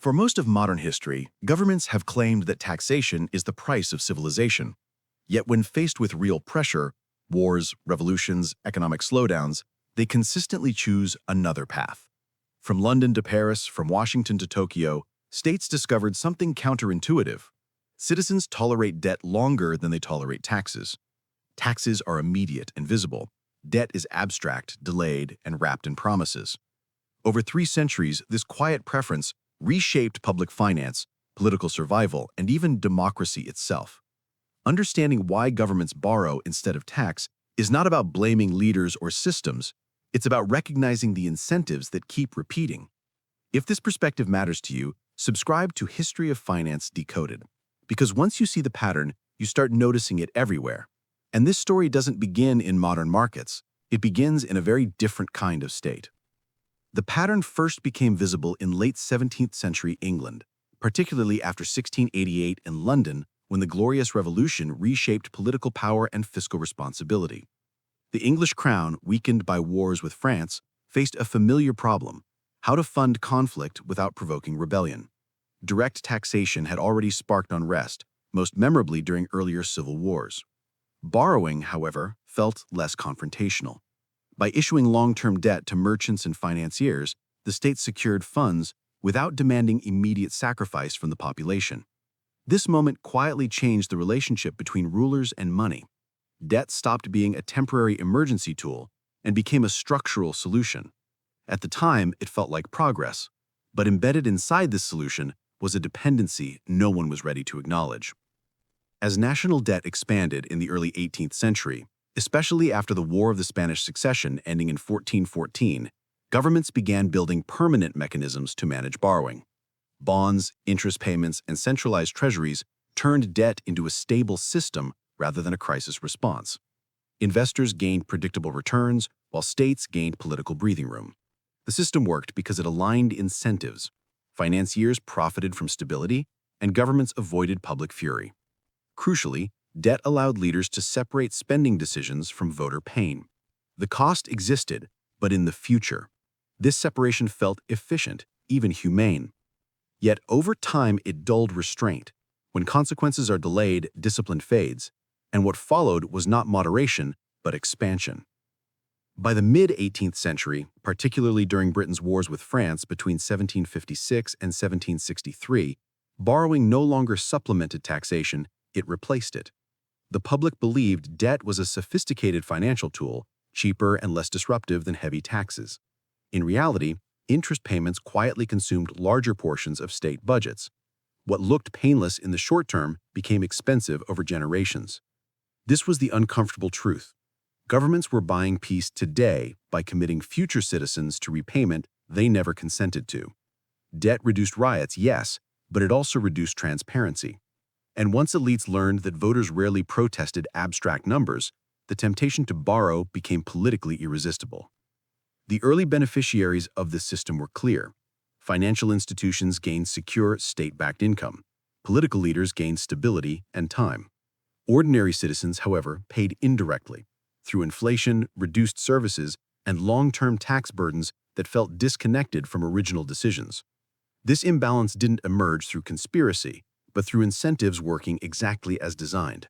For most of modern history, governments have claimed that taxation is the price of civilization. Yet when faced with real pressure, wars, revolutions, economic slowdowns, they consistently choose another path. From London to Paris, from Washington to Tokyo, states discovered something counterintuitive. Citizens tolerate debt longer than they tolerate taxes. Taxes are immediate and visible. Debt is abstract, delayed, and wrapped in promises. Over 3 centuries, this quiet preference reshaped public finance, political survival, and even democracy itself. Understanding why governments borrow instead of tax is not about blaming leaders or systems, it's about recognizing the incentives that keep repeating. If this perspective matters to you, subscribe to History of Finance Decoded, because once you see the pattern, you start noticing it everywhere. And this story doesn't begin in modern markets, it begins in a very different kind of state. The pattern first became visible in late 17th century England, particularly after 1688 in London, when the Glorious Revolution reshaped political power and fiscal responsibility. The English crown, weakened by wars with France, faced a familiar problem: how to fund conflict without provoking rebellion. Direct taxation had already sparked unrest, most memorably during earlier civil wars. Borrowing, however, felt less confrontational. By issuing long-term debt to merchants and financiers, the state secured funds without demanding immediate sacrifice from the population. This moment quietly changed the relationship between rulers and money. Debt stopped being a temporary emergency tool and became a structural solution. At the time, it felt like progress, but embedded inside this solution was a dependency no one was ready to acknowledge. As national debt expanded in the early 18th century, especially after the War of the Spanish Succession ending in 1414, governments began building permanent mechanisms to manage borrowing. Bonds, interest payments, and centralized treasuries turned debt into a stable system rather than a crisis response. Investors gained predictable returns, while states gained political breathing room. The system worked because it aligned incentives. Financiers profited from stability, and governments avoided public fury. Crucially, debt allowed leaders to separate spending decisions from voter pain. The cost existed, but in the future. This separation felt efficient, even humane. Yet over time, it dulled restraint. When consequences are delayed, discipline fades, and what followed was not moderation, but expansion. By the mid-18th century, particularly during Britain's wars with France between 1756 and 1763, borrowing no longer supplemented taxation, it replaced it. The public believed debt was a sophisticated financial tool, cheaper and less disruptive than heavy taxes. In reality, interest payments quietly consumed larger portions of state budgets. What looked painless in the short term became expensive over generations. This was the uncomfortable truth. Governments were buying peace today by committing future citizens to repayment they never consented to. Debt reduced riots, yes, but it also reduced transparency. And once elites learned that voters rarely protested abstract numbers, the temptation to borrow became politically irresistible. The early beneficiaries of this system were clear. Financial institutions gained secure, state-backed income. Political leaders gained stability and time. Ordinary citizens, however, paid indirectly, through inflation, reduced services, and long-term tax burdens that felt disconnected from original decisions. This imbalance didn't emerge through conspiracy, but through incentives working exactly as designed.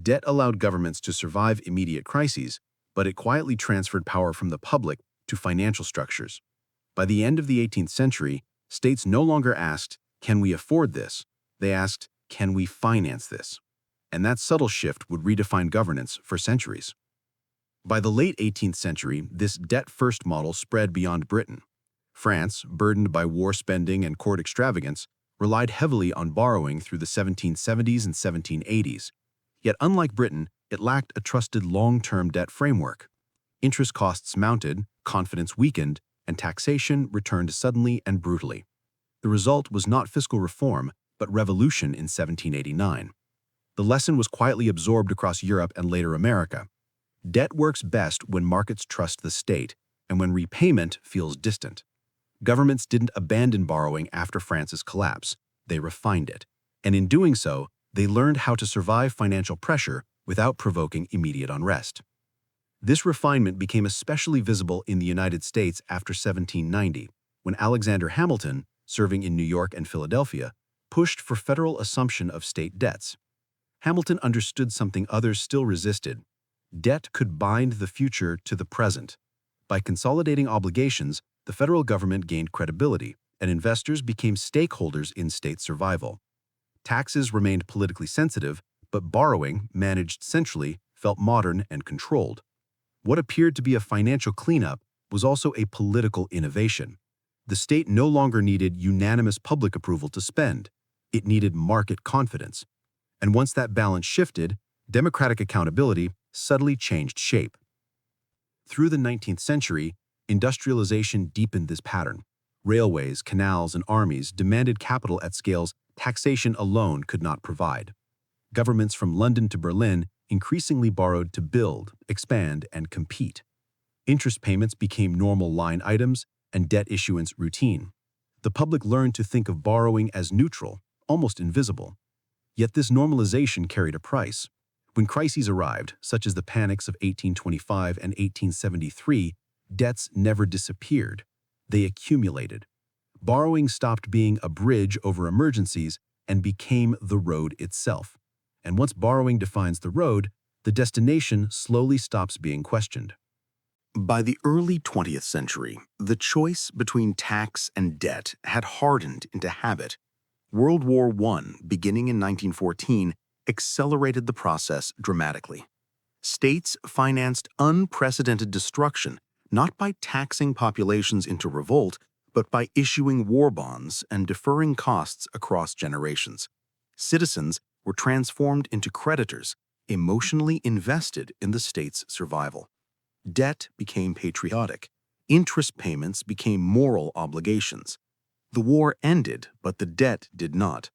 Debt allowed governments to survive immediate crises, but it quietly transferred power from the public to financial structures. By the end of the 18th century, states no longer asked, "Can we afford this?" They asked, "Can we finance this?" And that subtle shift would redefine governance for centuries. By the late 18th century, this debt-first model spread beyond Britain. France, burdened by war spending and court extravagance, relied heavily on borrowing through the 1770s and 1780s. Yet unlike Britain, it lacked a trusted long-term debt framework. Interest costs mounted, confidence weakened, and taxation returned suddenly and brutally. The result was not fiscal reform, but revolution in 1789. The lesson was quietly absorbed across Europe and later America. Debt works best when markets trust the state, and when repayment feels distant. Governments didn't abandon borrowing after France's collapse, they refined it. And in doing so, they learned how to survive financial pressure without provoking immediate unrest. This refinement became especially visible in the United States after 1790, when Alexander Hamilton, serving in New York and Philadelphia, pushed for federal assumption of state debts. Hamilton understood something others still resisted. Debt could bind the future to the present. By consolidating obligations, the federal government gained credibility, and investors became stakeholders in state survival. Taxes remained politically sensitive, but borrowing, managed centrally, felt modern and controlled. What appeared to be a financial cleanup was also a political innovation. The state no longer needed unanimous public approval to spend. It needed market confidence. And once that balance shifted, democratic accountability subtly changed shape. Through the 19th century, industrialization deepened this pattern. Railways, canals, and armies demanded capital at scales taxation alone could not provide. Governments from London to Berlin increasingly borrowed to build, expand, and compete. Interest payments became normal line items and debt issuance routine. The public learned to think of borrowing as neutral, almost invisible. Yet this normalization carried a price. When crises arrived, such as the panics of 1825 and 1873, debts never disappeared. They accumulated. Borrowing stopped being a bridge over emergencies and became the road itself. And once borrowing defines the road, the destination slowly stops being questioned. By the early 20th century, the choice between tax and debt had hardened into habit. World War I, beginning in 1914, accelerated the process dramatically. States financed unprecedented destruction, not by taxing populations into revolt, but by issuing war bonds and deferring costs across generations. Citizens were transformed into creditors, emotionally invested in the state's survival. Debt became patriotic. Interest payments became moral obligations. The war ended, but the debt did not.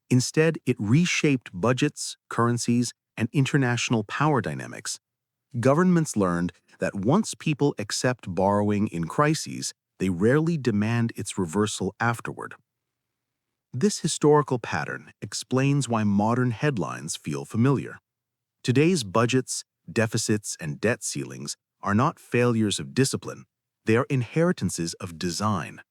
Instead, it reshaped budgets, currencies, and international power dynamics. Governments learned that once people accept borrowing in crises, they rarely demand its reversal afterward. This historical pattern explains why modern headlines feel familiar. Today's budgets, deficits, and debt ceilings are not failures of discipline, they are inheritances of design.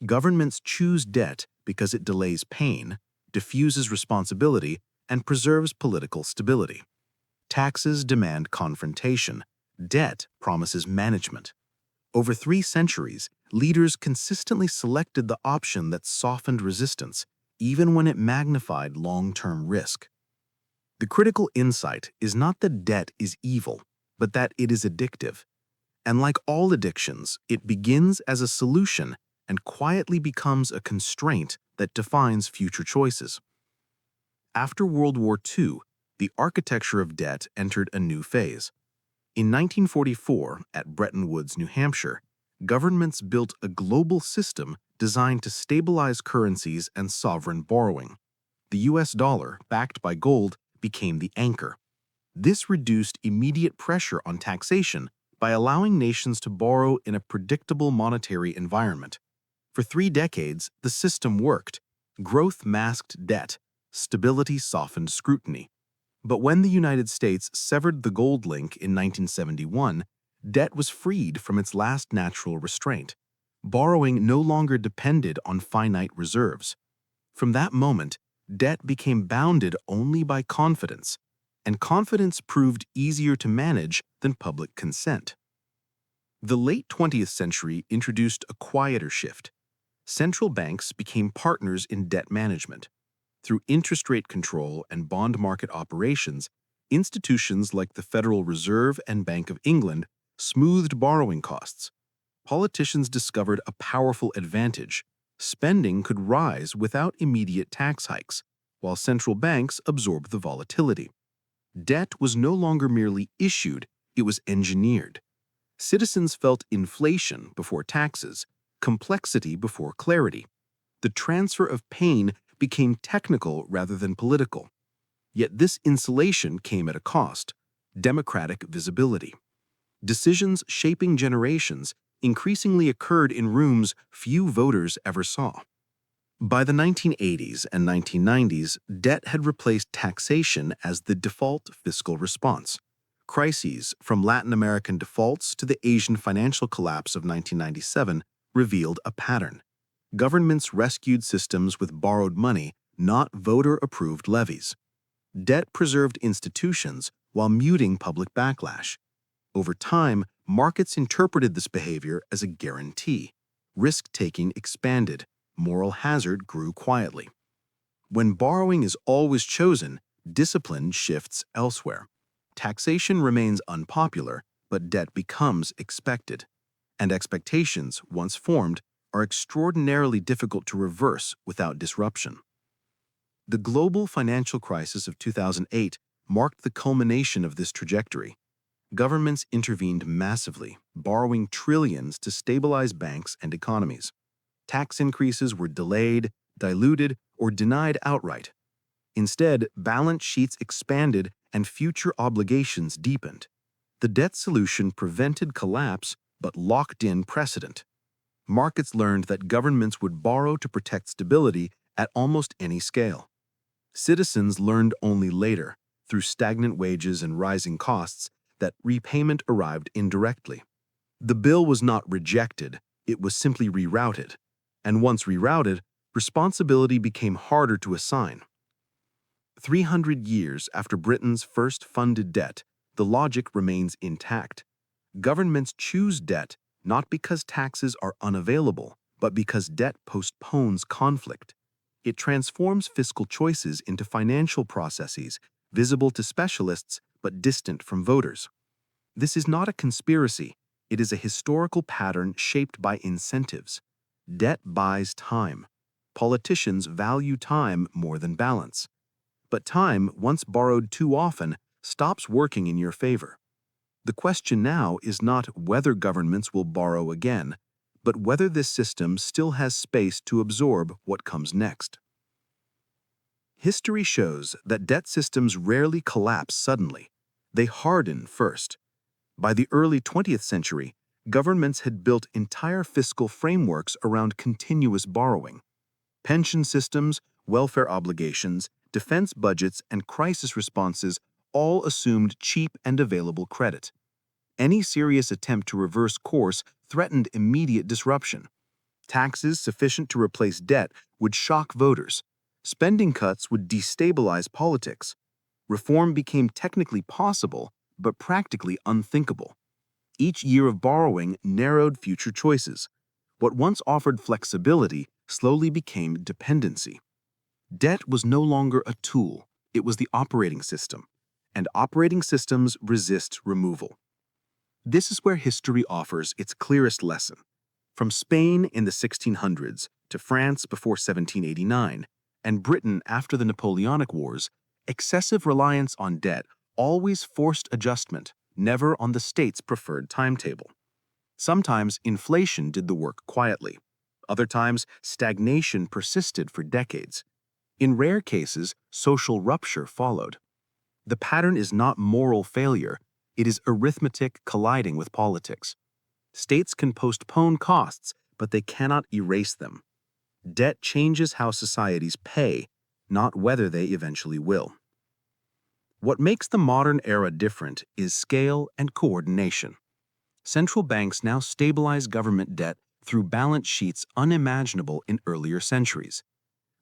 Governments choose debt because it delays pain, diffuses responsibility, and preserves political stability. Taxes demand confrontation. Debt promises management. Over 3 centuries, leaders consistently selected the option that softened resistance, even when it magnified long-term risk. The critical insight is not that debt is evil, but that it is addictive. And like all addictions, it begins as a solution and quietly becomes a constraint that defines future choices. After World War II, the architecture of debt entered a new phase. In 1944, at Bretton Woods, New Hampshire, governments built a global system designed to stabilize currencies and sovereign borrowing. The US dollar, backed by gold, became the anchor. This reduced immediate pressure on taxation by allowing nations to borrow in a predictable monetary environment. For 3 decades, the system worked. Growth masked debt. Stability softened scrutiny. But when the United States severed the gold link in 1971, debt was freed from its last natural restraint. Borrowing no longer depended on finite reserves. From that moment, debt became bounded only by confidence, and confidence proved easier to manage than public consent. The late 20th century introduced a quieter shift. Central banks became partners in debt management. Through interest rate control and bond market operations, institutions like the Federal Reserve and Bank of England smoothed borrowing costs. Politicians discovered a powerful advantage. Spending could rise without immediate tax hikes, while central banks absorbed the volatility. Debt was no longer merely issued, it was engineered. Citizens felt inflation before taxes, complexity before clarity. The transfer of pain became technical rather than political. Yet this insulation came at a cost: democratic visibility. Decisions shaping generations increasingly occurred in rooms few voters ever saw. By the 1980s and 1990s, debt had replaced taxation as the default fiscal response. Crises, from Latin American defaults to the Asian financial collapse of 1997, revealed a pattern. Governments rescued systems with borrowed money, not voter-approved levies. Debt preserved institutions while muting public backlash. Over time, markets interpreted this behavior as a guarantee. Risk-taking expanded. Moral hazard grew quietly. When borrowing is always chosen, discipline shifts elsewhere. Taxation remains unpopular, but debt becomes expected. And expectations, once formed, are extraordinarily difficult to reverse without disruption. The global financial crisis of 2008 marked the culmination of this trajectory. Governments intervened massively, borrowing trillions to stabilize banks and economies. Tax increases were delayed, diluted, or denied outright. Instead, balance sheets expanded and future obligations deepened. The debt solution prevented collapse but locked in precedent. Markets learned that governments would borrow to protect stability at almost any scale. Citizens learned only later, through stagnant wages and rising costs, that repayment arrived indirectly. The bill was not rejected, it was simply rerouted. And once rerouted, responsibility became harder to assign. 300 years after Britain's first funded debt, the logic remains intact. Governments choose debt not because taxes are unavailable, but because debt postpones conflict. It transforms fiscal choices into financial processes, visible to specialists but distant from voters. This is not a conspiracy, it is a historical pattern shaped by incentives. Debt buys time. Politicians value time more than balance. But time, once borrowed too often, stops working in your favor. The question now is not whether governments will borrow again, but whether this system still has space to absorb what comes next. History shows that debt systems rarely collapse suddenly. They harden first. By the early 20th century, governments had built entire fiscal frameworks around continuous borrowing. Pension systems, welfare obligations, defense budgets, and crisis responses all assumed cheap and available credit. Any serious attempt to reverse course threatened immediate disruption. Taxes sufficient to replace debt would shock voters. Spending cuts would destabilize politics. Reform became technically possible, but practically unthinkable. Each year of borrowing narrowed future choices. What once offered flexibility slowly became dependency. Debt was no longer a tool, it was the operating system, and operating systems resist removal. This is where history offers its clearest lesson. From Spain in the 1600s to France before 1789 and Britain after the Napoleonic Wars, excessive reliance on debt always forced adjustment, never on the state's preferred timetable. Sometimes inflation did the work quietly. Other times, stagnation persisted for decades. In rare cases, social rupture followed. The pattern is not moral failure, it is arithmetic colliding with politics. States can postpone costs, but they cannot erase them. Debt changes how societies pay, not whether they eventually will. What makes the modern era different is scale and coordination. Central banks now stabilize government debt through balance sheets unimaginable in earlier centuries.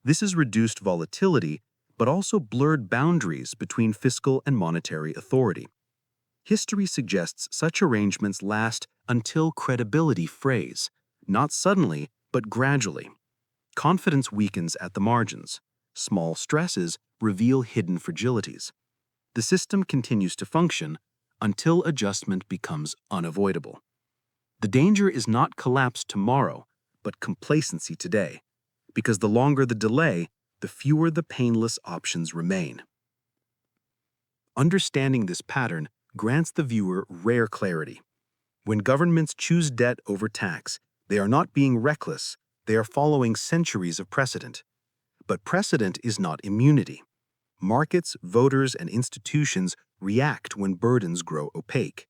This has reduced volatility, but also blurred boundaries between fiscal and monetary authority. History suggests such arrangements last until credibility frays, not suddenly, but gradually. Confidence weakens at the margins. Small stresses reveal hidden fragilities. The system continues to function until adjustment becomes unavoidable. The danger is not collapse tomorrow, but complacency today, because the longer the delay, the fewer the painless options remain. Understanding this pattern grants the viewer rare clarity. When governments choose debt over tax, they are not being reckless, they are following centuries of precedent. But precedent is not immunity. Markets, voters, and institutions react when burdens grow opaque.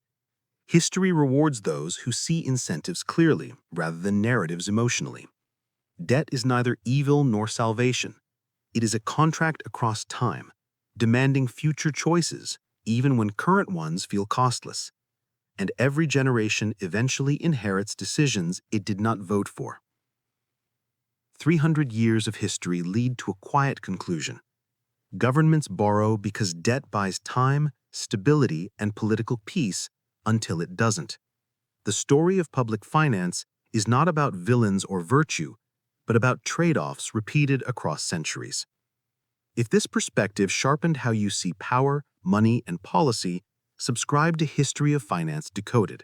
History rewards those who see incentives clearly rather than narratives emotionally. Debt is neither evil nor salvation. It is a contract across time, demanding future choices, even when current ones feel costless. And every generation eventually inherits decisions it did not vote for. 300 years of history lead to a quiet conclusion. Governments borrow because debt buys time, stability, and political peace until it doesn't. The story of public finance is not about villains or virtue, but about trade-offs repeated across centuries. If this perspective sharpened how you see power, money, and policy, subscribe to History of Finance Decoded.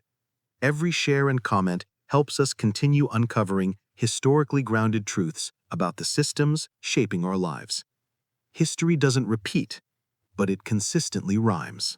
Every share and comment helps us continue uncovering historically grounded truths about the systems shaping our lives. History doesn't repeat, but it consistently rhymes.